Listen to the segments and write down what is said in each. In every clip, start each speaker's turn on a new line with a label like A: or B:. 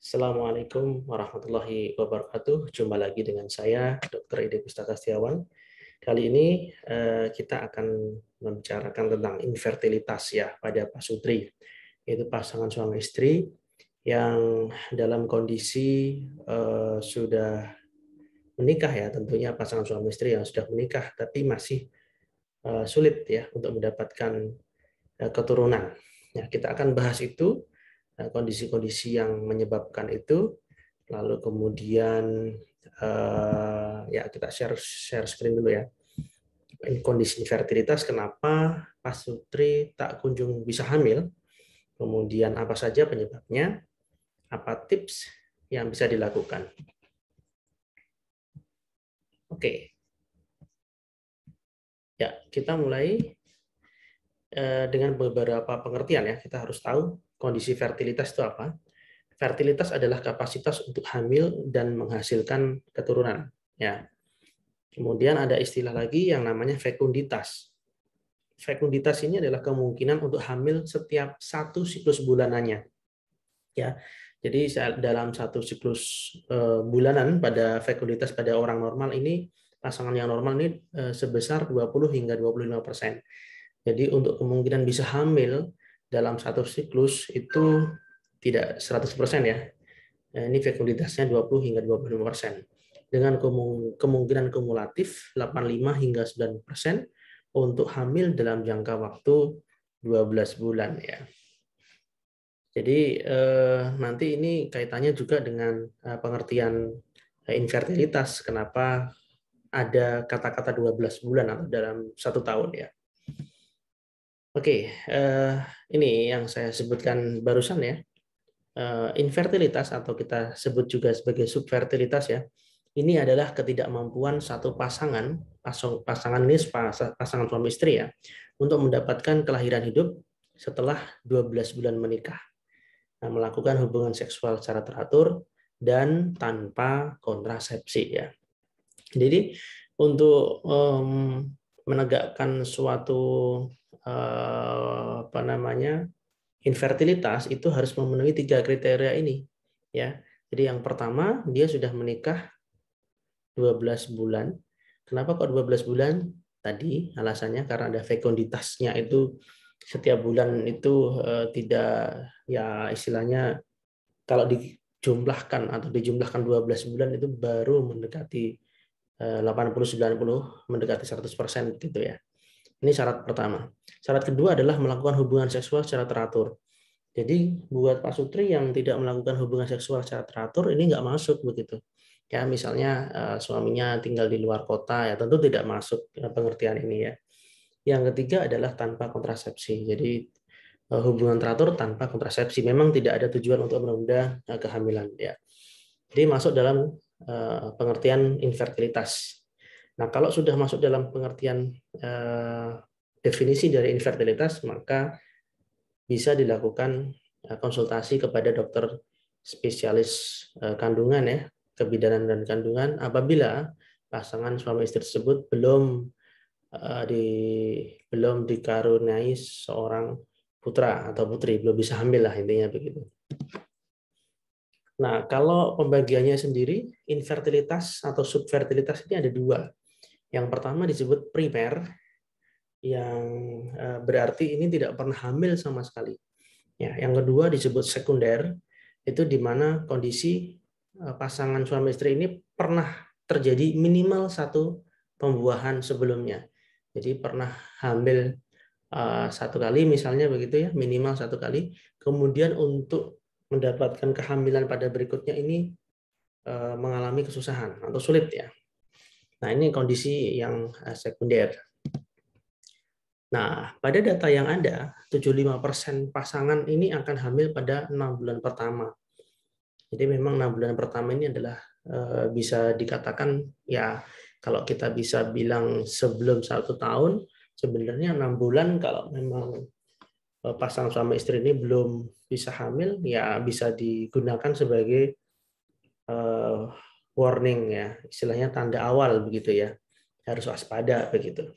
A: Assalamualaikum warahmatullahi wabarakatuh. Jumpa lagi dengan saya, Dr. Ide Pustaka Setiawan. Kali ini kita akan membicarakan tentang infertilitas ya pada pasutri, yaitu pasangan suami istri yang dalam kondisi sudah menikah ya, tentunya pasangan suami istri yang sudah menikah tapi masih sulit ya untuk mendapatkan keturunan. Ya, kita akan bahas itu, kondisi-kondisi yang menyebabkan itu, lalu kemudian ya kita share screen dulu ya. Ini kondisi infertilitas, kenapa pasutri tak kunjung bisa hamil, kemudian apa saja penyebabnya, apa tips yang bisa dilakukan. Oke, ya kita mulai dengan beberapa pengertian ya. Kita harus tahu kondisi fertilitas itu apa. Fertilitas adalah kapasitas untuk hamil dan menghasilkan keturunan. Ya. Kemudian ada istilah lagi yang namanya fekunditas. Fekunditas ini adalah kemungkinan untuk hamil setiap satu siklus bulanannya. Ya. Jadi dalam satu siklus bulanan pada fekunditas pada orang normal ini, pasangan yang normal ini sebesar 20 hingga 25%. Jadi untuk kemungkinan bisa hamil dalam satu siklus itu tidak 100% ya. Ini fekunditasnya 20 hingga 25%. Dengan kemungkinan kumulatif 85 hingga 9% untuk hamil dalam jangka waktu 12 bulan ya. Jadi nanti ini kaitannya juga dengan pengertian infertilitas, kenapa ada kata-kata 12 bulan atau dalam 1 tahun ya. Oke, ini yang saya sebutkan barusan ya. Infertilitas atau kita sebut juga sebagai subfertilitas ya. Ini adalah ketidakmampuan satu pasangan ini pasangan suami istri ya, untuk mendapatkan kelahiran hidup setelah 12 bulan menikah. Nah, melakukan hubungan seksual secara teratur dan tanpa kontrasepsi ya. Jadi untuk menegakkan suatu infertilitas itu harus memenuhi 3 kriteria ini ya. Jadi yang pertama, dia sudah menikah 12 bulan. Kenapa kok 12 bulan? Tadi alasannya karena ada fekunditasnya itu setiap bulan itu tidak ya istilahnya kalau dijumlahkan 12 bulan itu baru mendekati 80-90, mendekati 100% gitu ya. Ini syarat pertama. Syarat kedua adalah melakukan hubungan seksual secara teratur. Jadi buat Pak Sutri yang tidak melakukan hubungan seksual secara teratur ini nggak masuk begitu. Ya misalnya suaminya tinggal di luar kota ya tentu tidak masuk pengertian ini ya. Yang ketiga adalah tanpa kontrasepsi. Jadi hubungan teratur tanpa kontrasepsi memang tidak ada tujuan untuk menunda kehamilan ya. Jadi masuk dalam pengertian infertilitas. Nah kalau sudah masuk dalam pengertian definisi dari infertilitas maka bisa dilakukan konsultasi kepada dokter spesialis kandungan ya, kebidanan dan kandungan apabila pasangan suami istri tersebut belum dikaruniai seorang putra atau putri, belum bisa hamil lah intinya begitu. Nah, kalau pembagiannya sendiri, infertilitas atau subfertilitas ini ada 2. Yang pertama disebut primer, yang berarti ini tidak pernah hamil sama sekali. Ya, yang kedua disebut sekunder, itu di mana kondisi pasangan suami istri ini pernah terjadi minimal 1 pembuahan sebelumnya. Jadi pernah hamil 1 kali misalnya begitu ya, minimal 1 kali. Kemudian untuk mendapatkan kehamilan pada berikutnya ini mengalami kesusahan atau sulit ya. Nah, ini kondisi yang sekunder. Nah, pada data yang ada, 75% pasangan ini akan hamil pada 6 bulan pertama. Jadi memang 6 bulan pertama ini adalah bisa dikatakan ya kalau kita bisa bilang sebelum 1 tahun, sebenarnya 6 bulan kalau memang pasangan suami istri ini belum bisa hamil, ya bisa digunakan sebagai warning ya, istilahnya tanda awal begitu ya, harus waspada begitu.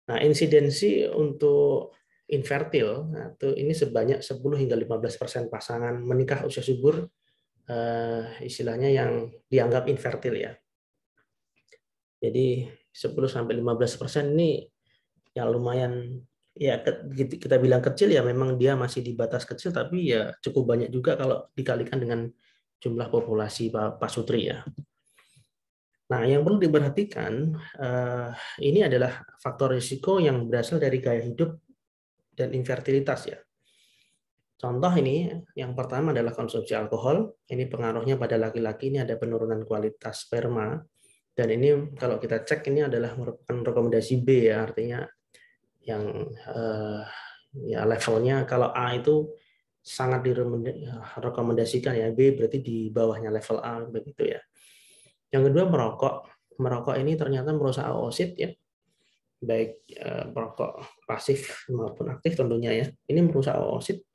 A: Nah, insidensi untuk infertil, nah, ini sebanyak 10 hingga 15% pasangan menikah usia subur, istilahnya yang dianggap infertil ya. Jadi 10-15% ini yang lumayan, ya kita bilang kecil ya, memang dia masih di batas kecil, tapi ya cukup banyak juga kalau dikalikan dengan jumlah populasi pasutri ya. Nah, yang perlu diperhatikan ini adalah faktor risiko yang berasal dari gaya hidup dan infertilitas ya. Contoh ini, yang pertama adalah konsumsi alkohol. Ini pengaruhnya pada laki-laki, ini ada penurunan kualitas sperma. Dan ini kalau kita cek ini adalah merupakan rekomendasi B ya, artinya yang ya levelnya kalau A itu sangat direkomendasikan ya, B berarti di bawahnya level A begitu ya. Yang kedua, merokok. Merokok ini ternyata merusak oosit ya, baik merokok pasif maupun aktif tentunya ya. Ini merusak oosit.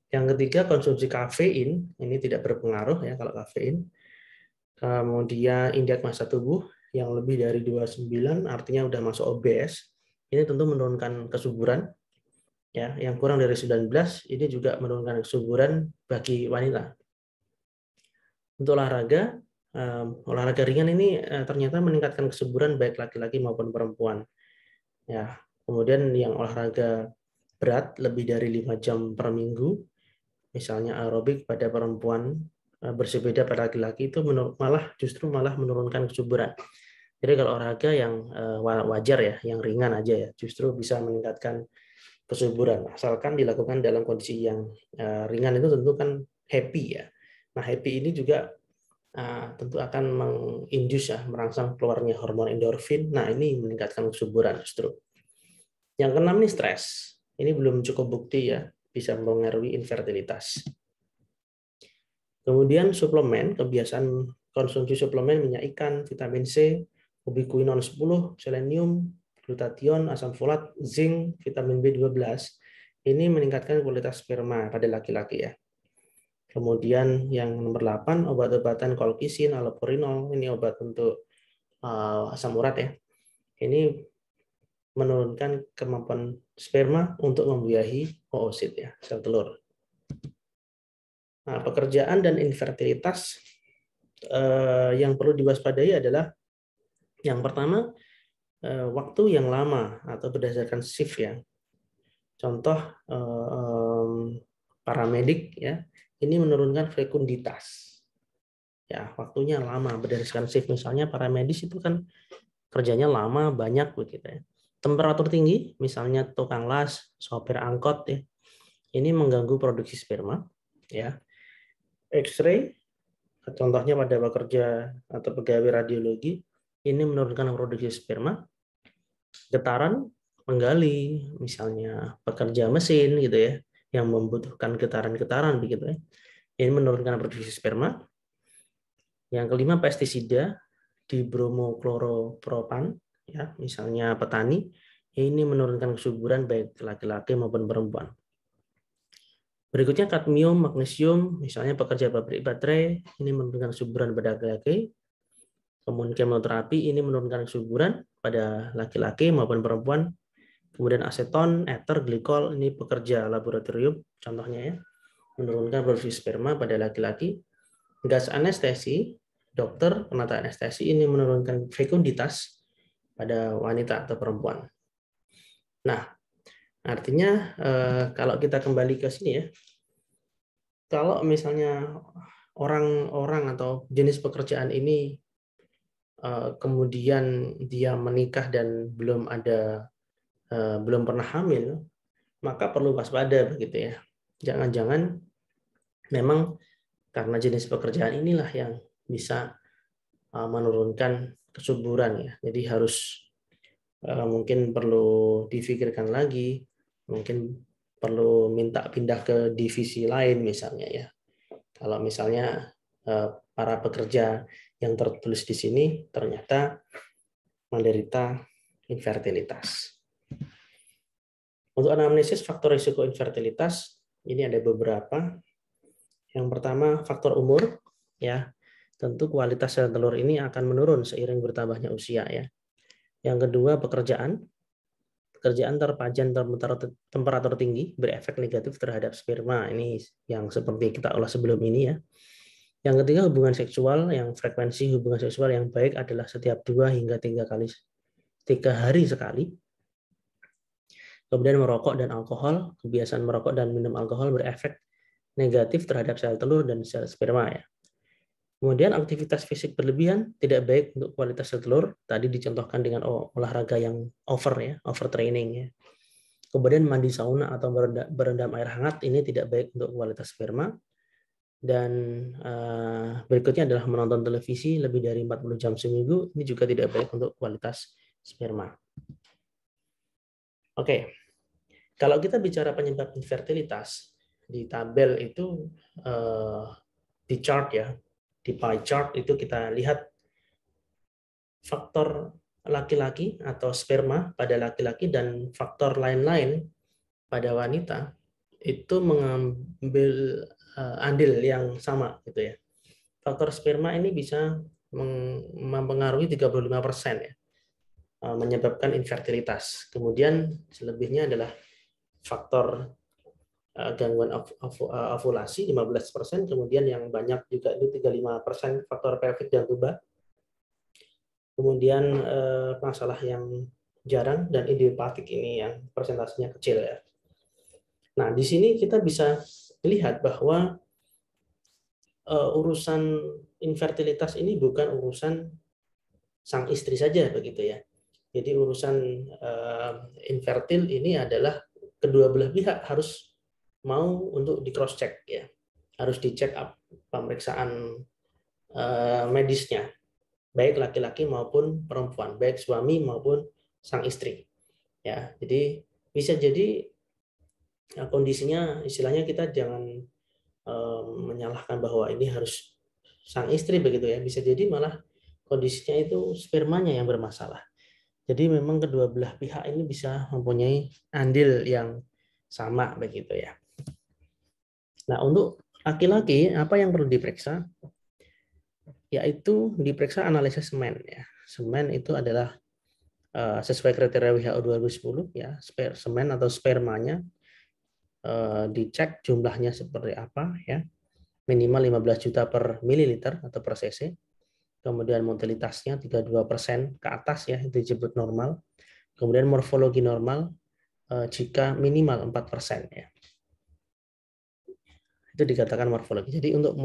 A: Yang ketiga, konsumsi kafein. Ini tidak berpengaruh ya kalau kafein. Kemudian indeks massa tubuh yang lebih dari 29 artinya udah masuk obes. Ini tentu menurunkan kesuburan. Ya, yang kurang dari 19 ini juga menurunkan kesuburan bagi wanita. Untuk olahraga ringan ini ternyata meningkatkan kesuburan baik laki-laki maupun perempuan. Ya, kemudian yang olahraga berat lebih dari 5 jam per minggu, misalnya aerobik pada perempuan, bersepeda pada laki-laki itu justru malah menurunkan kesuburan. Jadi kalau olahraga yang wajar ya, yang ringan aja ya, justru bisa meningkatkan kesuburan. Asalkan dilakukan dalam kondisi yang ringan, itu tentu kan happy ya. Nah, happy ini juga tentu akan mengindus ya, merangsang keluarnya hormon endorfin. Nah, ini meningkatkan kesuburan justru. Yang keenam nih, stres. Ini belum cukup bukti ya, bisa mempengaruhi infertilitas. Kemudian suplemen, kebiasaan konsumsi suplemen minyak ikan, vitamin C, ubiquinone 10, selenium, glutathione, asam folat, zinc, vitamin B12. Ini meningkatkan kualitas sperma pada laki-laki ya. Kemudian yang nomor 8, obat-obatan colchicine, allopurinol, ini obat untuk asam urat ya. Ini menurunkan kemampuan sperma untuk membuahi oosit ya, sel telur. Nah, pekerjaan dan infertilitas yang perlu diwaspadai adalah yang pertama, waktu yang lama atau berdasarkan shift ya. Contoh paramedik ya, ini menurunkan fekunditas. Ya, waktunya lama berdasarkan shift, misalnya paramedis itu kan kerjanya lama banyak begitu ya. Temperatur tinggi, misalnya tukang las, sopir angkot ya. Ini mengganggu produksi sperma ya. X-ray contohnya pada pekerja atau pegawai radiologi, ini menurunkan produksi sperma. Getaran menggali, misalnya pekerja mesin gitu ya, yang membutuhkan getaran-getaran begitu ya. Ini menurunkan produksi sperma. Yang kelima, pestisida dibromochloropropan ya, misalnya petani, ini menurunkan kesuburan baik laki-laki maupun perempuan. Berikutnya kadmium, magnesium, misalnya pekerja pabrik baterai, ini menurunkan kesuburan pada laki-laki. Kemudian kemoterapi ini menurunkan kesuburan pada laki-laki maupun perempuan. Kemudian aseton, ether, glikol, ini pekerja laboratorium, contohnya ya, menurunkan produksi sperma pada laki-laki. Gas anestesi, dokter, penata anestesi, ini menurunkan fekunditas pada wanita atau perempuan. Nah, artinya kalau kita kembali ke sini ya, kalau misalnya orang-orang atau jenis pekerjaan ini kemudian dia menikah dan belum pernah hamil, maka perlu waspada begitu ya. Jangan-jangan memang karena jenis pekerjaan inilah yang bisa menurunkan kesuburan ya. Jadi harus mungkin perlu difikirkan lagi, mungkin perlu minta pindah ke divisi lain misalnya ya. Kalau misalnya para pekerja yang tertulis di sini ternyata menderita infertilitas. Untuk anamnesis faktor risiko infertilitas, ini ada beberapa. Yang pertama, faktor umur ya. Tentu kualitas sel telur ini akan menurun seiring bertambahnya usia ya. Yang kedua, pekerjaan. kerjaan terpajan temperatur tinggi berefek negatif terhadap sperma. Ini yang seperti kita ulas sebelum ini ya. Yang ketiga, hubungan seksual, yang frekuensi hubungan seksual yang baik adalah setiap 2 hingga 3 hari sekali. Kemudian merokok dan alkohol, kebiasaan merokok dan minum alkohol berefek negatif terhadap sel telur dan sel sperma ya. Kemudian aktivitas fisik berlebihan tidak baik untuk kualitas sel telur, tadi dicontohkan dengan olahraga yang overtraining ya. Kemudian mandi sauna atau berendam air hangat ini tidak baik untuk kualitas sperma. Dan berikutnya adalah menonton televisi lebih dari 40 jam seminggu, ini juga tidak baik untuk kualitas sperma. Oke, kalau kita bicara penyebab infertilitas, di tabel itu di chart ya, di pie chart itu kita lihat faktor laki-laki atau sperma pada laki-laki dan faktor lain-lain pada wanita itu mengambil andil yang sama gitu ya. Faktor sperma ini bisa mempengaruhi 35% ya, menyebabkan infertilitas. Kemudian selebihnya adalah faktor gangguan ovulasi 15%, kemudian yang banyak juga itu 35% faktor pelvik dan tuba. Kemudian masalah yang jarang dan idiopatik ini yang persentasenya kecil ya. Nah, di sini kita bisa lihat bahwa urusan infertilitas ini bukan urusan sang istri saja begitu ya. Jadi urusan infertil ini adalah kedua belah pihak harus mau untuk di cross check ya, harus dicek up pemeriksaan medisnya, baik laki-laki maupun perempuan, baik suami maupun sang istri ya. Jadi bisa jadi kondisinya istilahnya kita jangan menyalahkan bahwa ini harus sang istri begitu ya, bisa jadi malah kondisinya itu spermanya yang bermasalah. Jadi memang kedua belah pihak ini bisa mempunyai andil yang sama begitu ya. Nah, untuk laki-laki apa yang perlu diperiksa? Yaitu diperiksa analisis semen ya. Semen itu adalah sesuai kriteria WHO 2010 ya, semen atau spermanya dicek jumlahnya seperti apa ya. Minimal 15 juta per mililiter atau per cc. Kemudian motilitasnya 32% ke atas ya, itu disebut normal. Kemudian morfologi normal jika minimal 4% ya. Itu dikatakan morfologi. Jadi untuk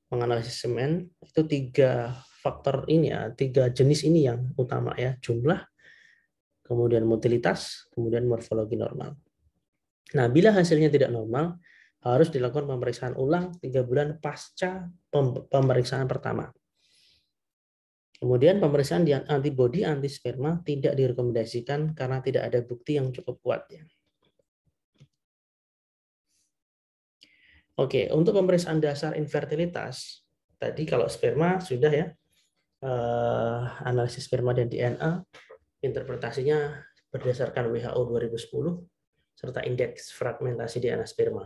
A: menganalisis semen itu 3 faktor ini ya, 3 jenis ini yang utama ya, jumlah, kemudian motilitas, kemudian morfologi normal. Nah, bila hasilnya tidak normal, harus dilakukan pemeriksaan ulang 3 bulan pasca pemeriksaan pertama. Kemudian pemeriksaan antibodi antisperma tidak direkomendasikan karena tidak ada bukti yang cukup kuat ya. Oke, untuk pemeriksaan dasar infertilitas, tadi kalau sperma sudah ya, analisis sperma dan DNA, interpretasinya berdasarkan WHO 2010, serta indeks fragmentasi DNA sperma.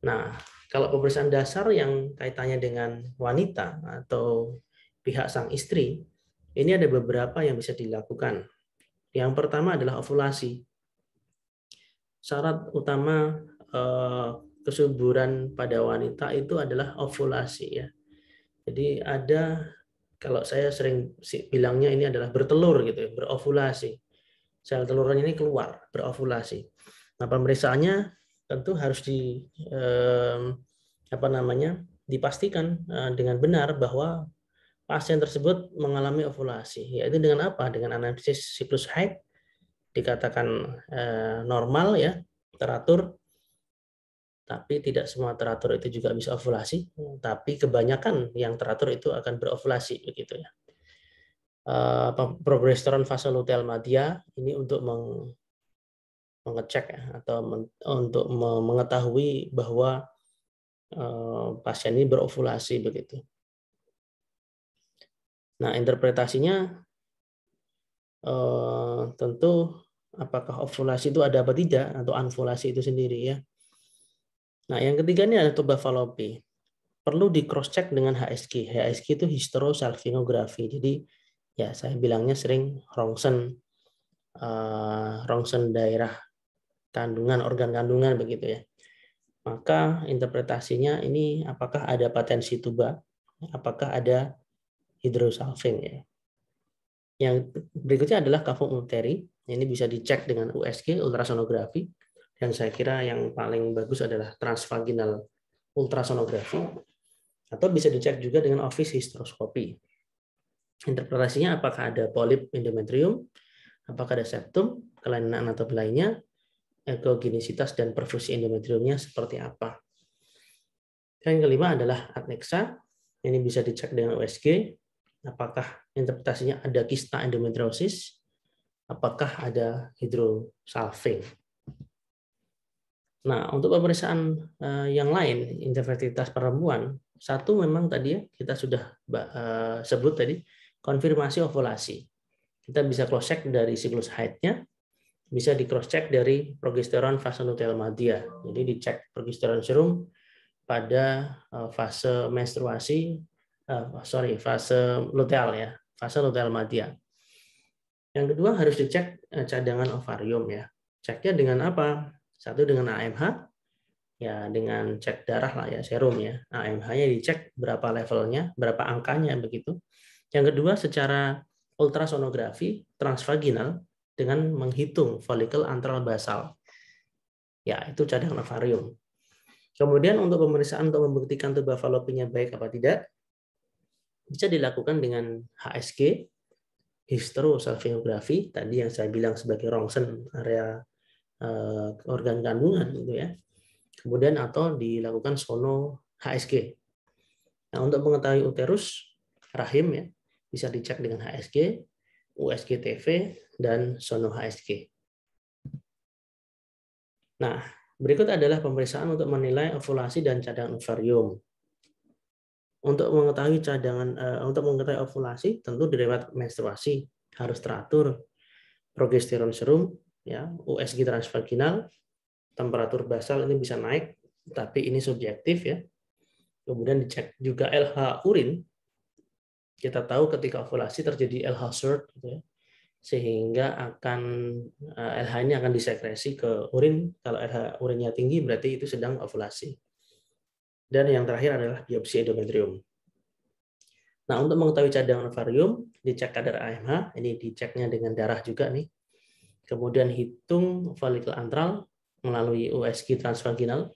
A: Nah, kalau pemeriksaan dasar yang kaitannya dengan wanita atau pihak sang istri, ini ada beberapa yang bisa dilakukan. Yang pertama adalah ovulasi. Syarat utama kesuburan pada wanita itu adalah ovulasi ya. Jadi ada, kalau saya sering bilangnya ini adalah bertelur gitu ya, berovulasi. Sel telurnya ini keluar, berovulasi. Nah, pemeriksaannya tentu harus dipastikan dengan benar bahwa pasien tersebut mengalami ovulasi. Yaitu dengan apa? Dengan analisis siklus haid dikatakan normal ya, teratur. Tapi tidak semua teratur itu juga bisa ovulasi, tapi kebanyakan yang teratur itu akan berovulasi begitu ya. Progesteron fase luteal media ini untuk mengecek ya, atau untuk mengetahui bahwa pasien ini berovulasi begitu. Nah, interpretasinya tentu apakah ovulasi itu ada apa tidak, atau anvulasi itu sendiri ya. Nah, yang ketiga ini ada tuba fallopi. Perlu di cross check dengan HSG. HSG itu hysterosalpingografi. Jadi ya saya bilangnya sering Ronsen rongsen daerah kandungan, organ kandungan begitu ya. Maka interpretasinya ini apakah ada patensi tuba, apakah ada hidrosalping ya. Yang berikutnya adalah cavum uteri. Ini bisa dicek dengan USG, ultrasonografi. Dan saya kira yang paling bagus adalah transvaginal ultrasonografi. Atau bisa dicek juga dengan office hysteroscopy. Interpretasinya apakah ada polip endometrium, apakah ada septum, kelainan anatomi lainnya, ekogenisitas dan perfusi endometriumnya seperti apa. Dan yang kelima adalah adnexa. Ini bisa dicek dengan USG. Apakah interpretasinya ada kista endometriosis, apakah ada hidrosalping. Nah, untuk pemeriksaan yang lain, infertilitas perempuan, satu memang tadi ya, kita sudah sebut tadi, konfirmasi ovulasi. Kita bisa cross-check dari siklus haidnya, bisa di cross-check dari progesteron fase luteal media. Jadi dicek progesteron serum pada fase menstruasi, fase luteal ya, fase luteal media. Yang kedua harus dicek cadangan ovarium ya. Ceknya dengan apa? Satu dengan AMH, ya dengan cek darah lah ya, serum ya. AMH-nya dicek berapa levelnya, berapa angkanya begitu. Yang kedua secara ultrasonografi transvaginal dengan menghitung folikel antral basal. Ya, itu cadangan ovarium. Kemudian untuk pemeriksaan untuk membuktikan tuba falopinya baik apa tidak, bisa dilakukan dengan HSG, hysterosalpingografi, tadi yang saya bilang sebagai rongsen area organ kandungan gitu ya. Kemudian atau dilakukan sono HSG. Nah, untuk mengetahui uterus rahim ya, bisa dicek dengan HSG, USG TV dan sono HSG. Nah, berikut adalah pemeriksaan untuk menilai ovulasi dan cadangan ovarium. Untuk mengetahui ovulasi tentu diriwayat menstruasi harus teratur, progesteron serum ya, USG transvaginal, temperatur basal ini bisa naik, tapi ini subjektif ya. Kemudian dicek juga LH urin. Kita tahu ketika ovulasi terjadi LH surge, gitu ya, sehingga LH ini akan disekresi ke urin. Kalau LH urinnya tinggi berarti itu sedang ovulasi. Dan yang terakhir adalah biopsi endometrium. Nah, untuk mengetahui cadangan ovarium, dicek kadar AMH. Ini diceknya dengan darah juga nih. Kemudian hitung folikel antral melalui USG transvaginal.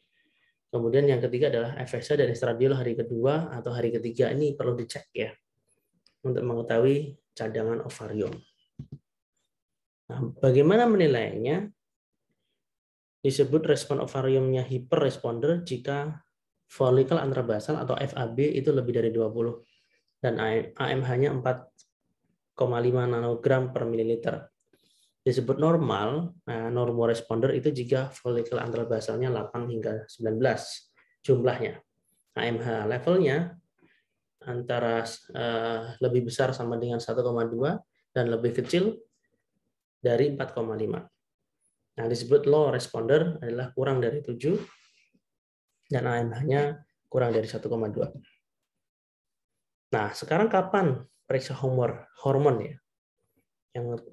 A: Kemudian yang ketiga adalah FSH dan estradiol hari kedua atau hari ketiga, ini perlu dicek ya untuk mengetahui cadangan ovarium. Nah, bagaimana menilainya? Disebut respon ovariumnya hiperresponder jika folikel antrabasal atau FAB itu lebih dari 20 dan AMH-nya 4,5 nanogram per mililiter. Disebut normal, nah, normoresponder itu jika folikel antrabasalnya 8 hingga 19 jumlahnya. AMH levelnya antara lebih besar sama dengan 1,2 dan lebih kecil dari 4,5. Nah, disebut low responder adalah kurang dari 7 dan AMH-nya kurang dari 1,2. Nah, sekarang kapan periksa hormon ya? Yang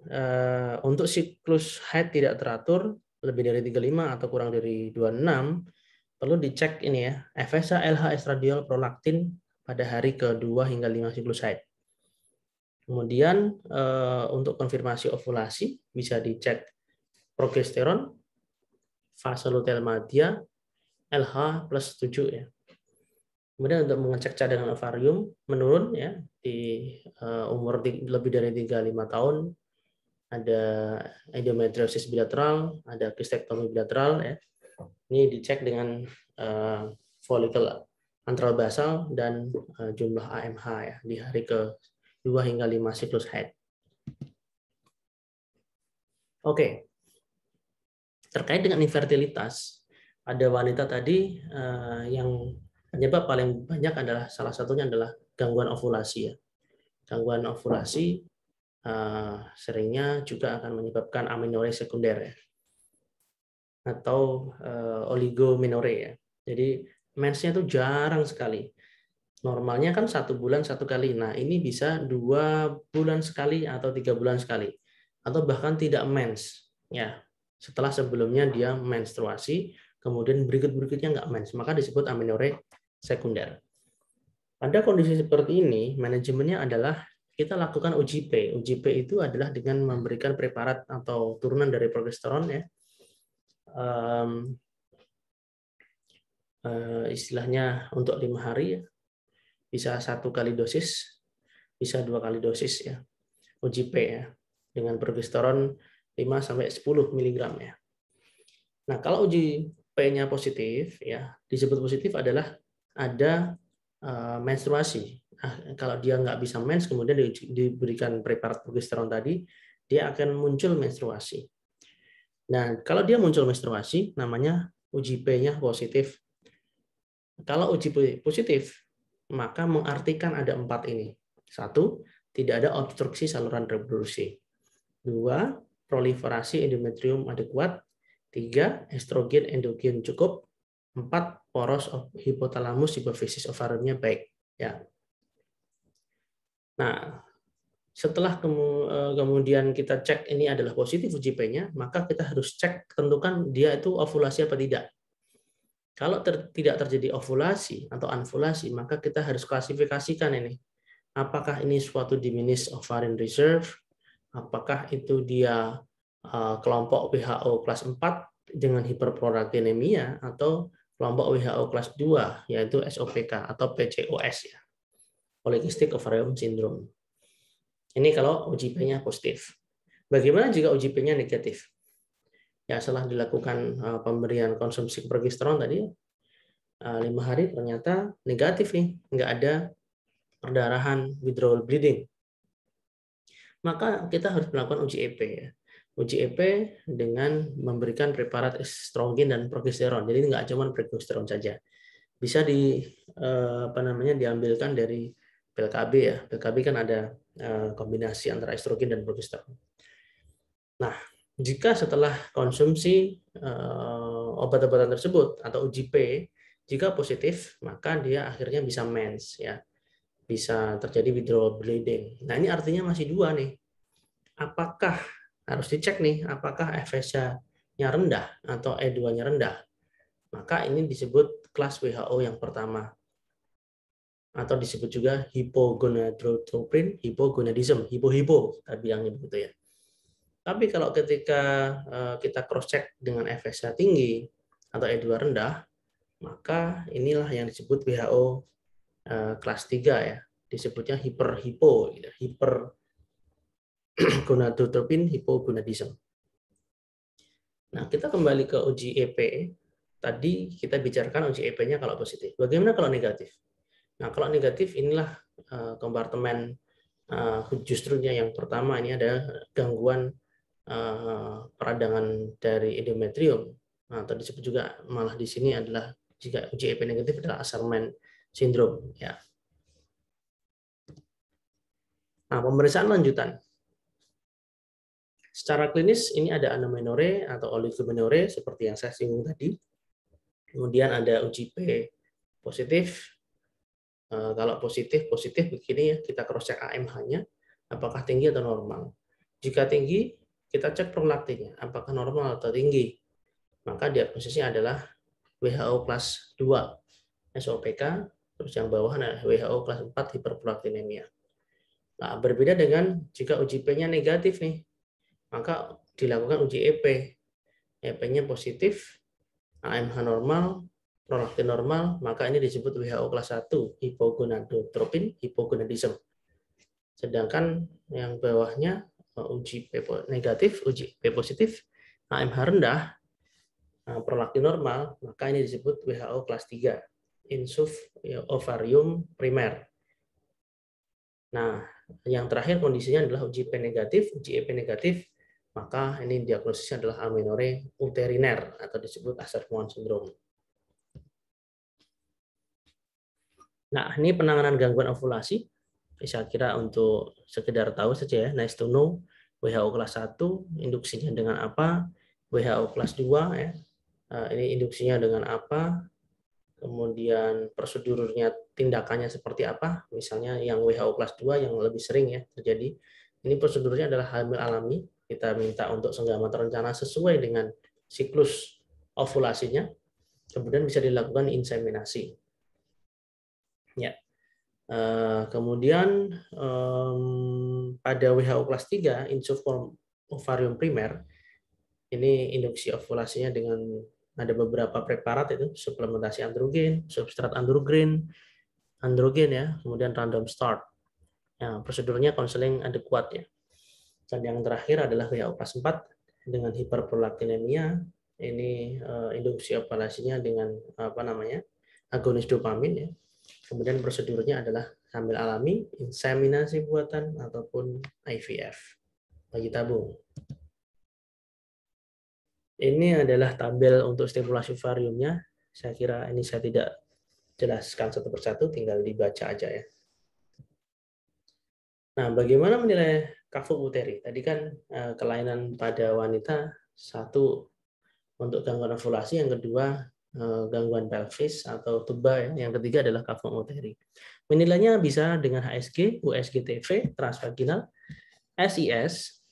A: untuk siklus haid tidak teratur lebih dari 35 atau kurang dari 26 perlu dicek ini ya, FSH, LH, estradiol, prolaktin pada hari ke-2 hingga 5 siklus haid. Kemudian untuk konfirmasi ovulasi bisa dicek progesteron, fase luteal media, LH plus 7 ya. Kemudian untuk mengecek cadangan ovarium menurun ya di umur lebih dari 35 tahun, ada endometriosis bilateral, ada kistektomi bilateral ya. Ini dicek dengan folikel antral basal dan jumlah AMH ya di hari ke-2 hingga 5 siklus haid. Oke. Terkait dengan infertilitas, ada wanita tadi yang penyebab paling banyak adalah salah satunya adalah gangguan ovulasi ya. Gangguan ovulasi seringnya juga akan menyebabkan amenorrhea sekunder ya, atau oligomenorrhea ya. Jadi mensnya itu jarang sekali. Normalnya kan 1 bulan 1 kali. Nah ini bisa 2 bulan sekali atau 3 bulan sekali. atau bahkan tidak mens, ya. Setelah sebelumnya dia menstruasi, kemudian berikutnya nggak mens, maka disebut amenore sekunder. Pada kondisi seperti ini, manajemennya adalah kita lakukan uji P. Uji P itu adalah dengan memberikan preparat atau turunan dari progesteron, ya. Istilahnya untuk 5 hari, ya. Bisa 1 kali dosis, bisa 2 kali dosis, ya. Uji P, ya, dengan progesteron 5-10 mg, ya. Nah, kalau uji P-nya positif, ya, disebut positif adalah ada menstruasi. Nah, kalau dia nggak bisa mens, kemudian diberikan preparat progesteron tadi, dia akan muncul menstruasi. Nah, kalau dia muncul menstruasi, namanya uji P-nya positif. Kalau uji P positif, maka mengartikan ada 4 ini. 1, tidak ada obstruksi saluran reproduksi. 2, proliferasi endometrium adekuat. 3, estrogen endogen cukup. 4, poros hipotalamus hipofisis ovariumnya baik. Ya. Nah, setelah kemudian kita cek ini adalah positif uji P-nya, maka kita harus cek tentukan dia itu ovulasi apa tidak. Kalau tidak terjadi ovulasi atau anfulasi, maka kita harus klasifikasikan ini. Apakah ini suatu diminished ovarian reserve? Apakah itu dia kelompok WHO kelas 4 dengan hiperprolaktinemia atau kelompok WHO kelas 2 yaitu SOPK atau PCOS, ya. Polycystic ovarian syndrome. Ini kalau uji P-nya positif. Bagaimana jika uji P-nya negatif? Ya, setelah dilakukan pemberian konsumsi progesteron tadi 5 hari ternyata negatif nih, nggak ada perdarahan, withdrawal bleeding. Maka kita harus melakukan uji EP, ya. Uji EP dengan memberikan preparat estrogen dan progesteron. Jadi nggak cuma progesteron saja. Bisa diambilkan dari PLKB, ya. PLKB kan ada kombinasi antara estrogen dan progesteron. Nah, jika setelah konsumsi obat-obatan tersebut atau uji P, jika positif, maka dia akhirnya bisa mens, ya. Bisa terjadi withdrawal bleeding. Nah, ini artinya masih 2 nih. Apakah harus dicek nih, apakah FSH-nya rendah atau E2-nya rendah? Maka ini disebut kelas WHO yang pertama, atau disebut juga hypogonadotropin hypogonadism, hipo-hipo, kita bilangnya begitu, ya. Tapi kalau ketika kita cross check dengan FSH tinggi atau E2 rendah, maka inilah yang disebut WHO kelas 3, ya. Disebutnya hiper-hipo, hypergonadotropin hypogonadism. Nah, kita kembali ke uji EP. Tadi kita bicarakan uji EP-nya kalau positif. Bagaimana kalau negatif? Nah, kalau negatif inilah kompartemen justrunya yang pertama, ini ada gangguan peradangan dari endometrium. Nah, atau disebut juga malah di sini adalah jika uji EP negatif adalah Asherman syndrome, ya. Nah, pemeriksaan lanjutan. Secara klinis ini ada amenorrhea atau oligomenorrhea seperti yang saya singgung tadi. Kemudian ada uji P positif. Kalau positif begini, ya, kita cross check AMH-nya apakah tinggi atau normal. Jika tinggi, kita cek prolaktinnya apakah normal atau tinggi. Maka diagnosisnya adalah WHO kelas 2 SOPK, terus yang bawah adalah WHO kelas 4 hiperprolaktinemia. Nah, berbeda dengan jika uji P-nya negatif nih, maka dilakukan uji EP. EP-nya positif, AMH normal, prolaktin normal, maka ini disebut WHO kelas 1, hipogonadotropin hypogonadism. Sedangkan yang bawahnya uji P negatif, uji P positif, AMH rendah, prolaktin normal, maka ini disebut WHO kelas 3, insuf ovarium primer. Nah, yang terakhir kondisinya adalah uji P negatif, uji EP negatif, maka ini diagnosisnya adalah amenorrhea uteriner atau disebut Asherman syndrome. Nah, ini penanganan gangguan ovulasi. Saya kira untuk sekedar tahu saja, ya, nice to know. WHO kelas 1, induksinya dengan apa? WHO kelas 2, ya. Ini induksinya dengan apa? Kemudian prosedurnya, tindakannya seperti apa? Misalnya yang WHO kelas 2 yang lebih sering, ya, terjadi. Ini prosedurnya adalah hamil alami, kita minta untuk senggama terencana sesuai dengan siklus ovulasinya, kemudian bisa dilakukan inseminasi. Ya. Kemudian pada WHO kelas 3, insuform ovarium primer, ini induksi ovulasinya dengan ada beberapa preparat itu, suplementasi androgen, substrat androgen ya, kemudian random start. Nah, prosedurnya konseling adekuat ya. Dan yang terakhir adalah WHO kelas 4 dengan hiperprolaktinemia. Ini induksi ovulasinya dengan agonis dopamin ya. Kemudian prosedurnya adalah hamil alami, inseminasi buatan ataupun IVF bayi tabung. Ini adalah tabel untuk stimulasi ovariumnya. Saya kira ini saya tidak jelaskan satu persatu, tinggal dibaca aja ya. Nah, bagaimana menilai kafum uteri? Tadi kan kelainan pada wanita, satu untuk gangguan ovulasi, yang kedua gangguan pelvis atau tuba, ya. Yang ketiga adalah kafum uteri. Menilainya bisa dengan HSG, USG-TV, transvaginal, SIS,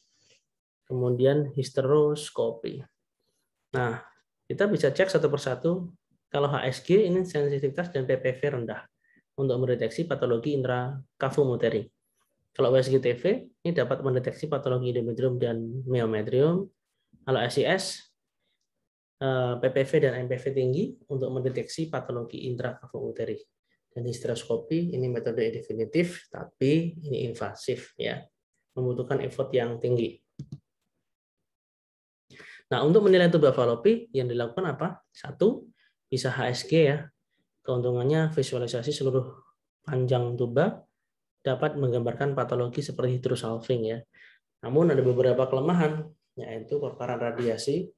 A: kemudian histeroskopi. Nah, kita bisa cek satu persatu. Kalau HSG ini sensitivitas dan PPV rendah untuk mendeteksi patologi intrakafum uteri. Kalau USG-TV ini dapat mendeteksi patologi endometrium dan myometrium. Kalau SIS, PPV dan MPV tinggi untuk mendeteksi patologi intrakafum uteri. Dan histeroskopi ini metode definitif, tapi ini invasif ya, membutuhkan effort yang tinggi. Nah, untuk menilai tuba falopi yang dilakukan apa? Satu, bisa HSG ya. Keuntungannya visualisasi seluruh panjang tuba, dapat menggambarkan patologi seperti hidrosalping ya. Namun ada beberapa kelemahan, yaitu paparan radiasi,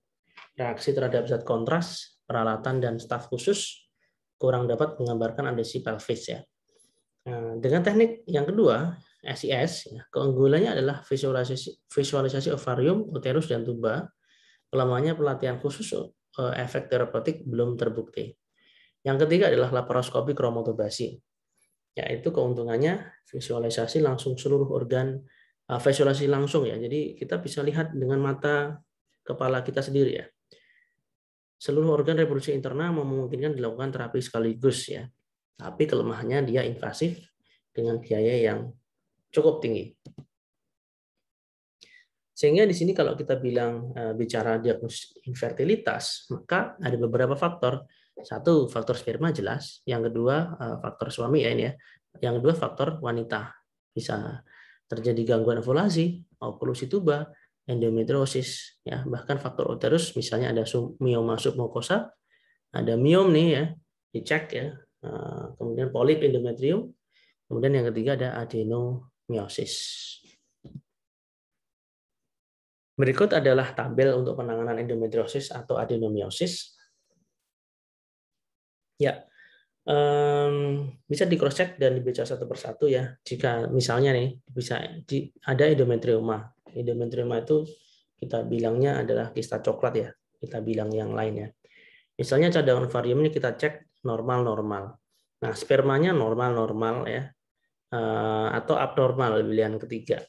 A: reaksi terhadap zat kontras, peralatan dan staf khusus kurang dapat menggambarkan adesi pelvis ya. Nah, dengan teknik yang kedua, SIS, ya, keunggulannya adalah visualisasi ovarium, uterus dan tuba. Kelemahannya pelatihan khusus efek terapeutik belum terbukti. Yang ketiga adalah laparoskopi kromotobasi. Yaitu keuntungannya visualisasi langsung seluruh organ, visualisasi langsung ya. Jadi kita bisa lihat dengan mata kepala kita sendiri ya. Seluruh organ reproduksi internal memungkinkan dilakukan terapi sekaligus ya. Tapi kelemahannya dia invasif dengan biaya yang cukup tinggi. Sehingga di sini kalau kita bicara diagnosis infertilitas, maka ada beberapa faktor. Satu, faktor sperma jelas. Yang kedua, faktor suami ya ini ya. Yang kedua, faktor wanita. Bisa terjadi gangguan ovulasi, oklusi tuba, endometriosis, ya. Bahkan faktor uterus, misalnya ada mioma submukosa, ada miom nih ya, dicek ya. Kemudian polip endometrium. Kemudian yang ketiga ada adenomiosis. Berikut adalah tabel untuk penanganan endometriosis atau adenomiosis. Ya, bisa di cross check dan dibaca satu persatu ya. Jika misalnya nih ada endometrioma. Endometrioma itu kita bilangnya adalah kista coklat ya. Kita bilang yang lain ya. Misalnya cadangan ovarium ini kita cek normal-normal. Nah, spermanya normal-normal ya. Atau abnormal pilihan ketiga.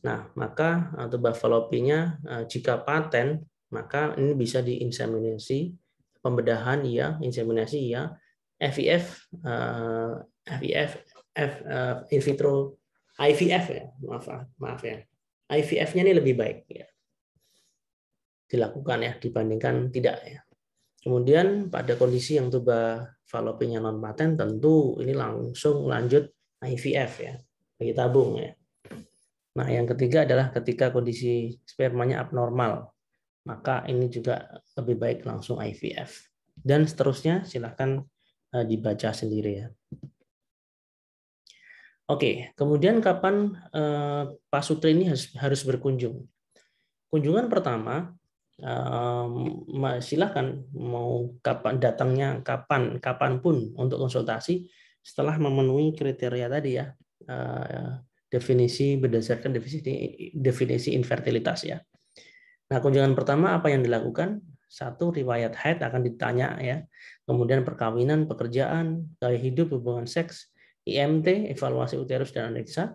A: Nah, maka tuba falopinya jika paten, maka ini bisa diinseminasi, pembedahan ya, inseminasi ya, FIF, in vitro, IVF ya, maaf ya, IVF-nya ini lebih baik ya, dilakukan ya dibandingkan tidak ya. Kemudian pada kondisi yang tuba falopinya non paten, tentu ini langsung lanjut IVF ya, bagi tabung ya. Nah, yang ketiga adalah ketika kondisi spermanya abnormal, maka ini juga lebih baik langsung IVF. Dan seterusnya silakan dibaca sendiri ya. Oke, kemudian kapan Pak Sutri ini harus berkunjung? Kunjungan pertama, silakan mau kapan datangnya, kapanpun untuk konsultasi setelah memenuhi kriteria tadi ya. Definisi berdasarkan definisi infertilitas ya. Nah, kunjungan pertama apa yang dilakukan? Satu, riwayat haid akan ditanya ya. Kemudian perkawinan, pekerjaan, gaya hidup, hubungan seks, IMT, evaluasi uterus dan anexa,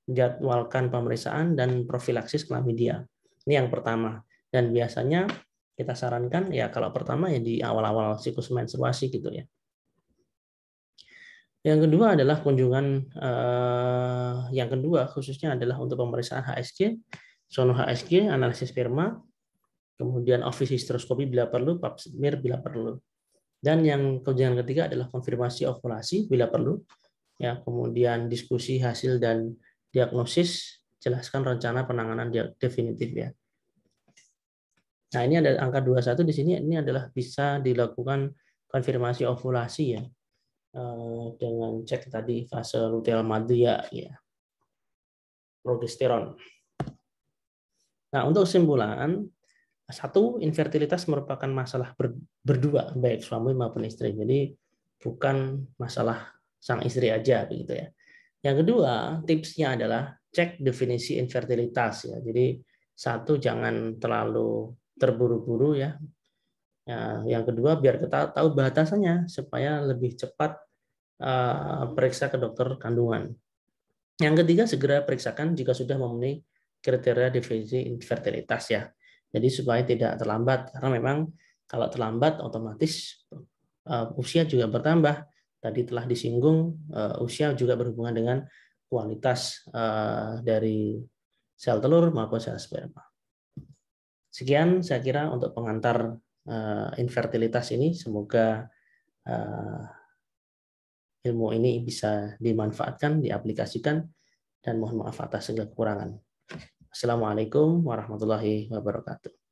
A: jadwalkan pemeriksaan dan profilaksis klamidia. Ini yang pertama. Dan biasanya kita sarankan ya kalau pertama ya di awal-awal siklus menstruasi gitu ya. Yang kedua adalah kunjungan yang kedua khususnya adalah untuk pemeriksaan HSG, sono HSG, analisis sperma, kemudian office hysteroscopy bila perlu, pap smear bila perlu. Dan yang kunjungan ketiga adalah konfirmasi ovulasi bila perlu. Ya, kemudian diskusi hasil dan diagnosis, jelaskan rencana penanganan definitif ya. Nah, ini ada angka 21 di sini, ini adalah bisa dilakukan konfirmasi ovulasi ya. Dengan cek tadi fase luteal madria ya. Progesteron. Nah, untuk kesimpulan, satu, infertilitas merupakan masalah berdua, baik suami maupun istri. Jadi bukan masalah sang istri aja begitu ya. Yang kedua, tipsnya adalah cek definisi infertilitas ya. Jadi satu, jangan terlalu terburu-buru ya. Yang kedua, biar kita tahu batasannya supaya lebih cepat periksa ke dokter kandungan. Yang ketiga, segera periksakan jika sudah memenuhi kriteria definisi infertilitas ya. Jadi supaya tidak terlambat, karena memang kalau terlambat otomatis usia juga bertambah. Tadi telah disinggung usia juga berhubungan dengan kualitas dari sel telur maupun sel sperma. Sekian saya kira untuk pengantar infertilitas ini. Semoga ilmu ini bisa dimanfaatkan, diaplikasikan, dan mohon maaf atas segala kekurangan. Assalamualaikum warahmatullahi wabarakatuh.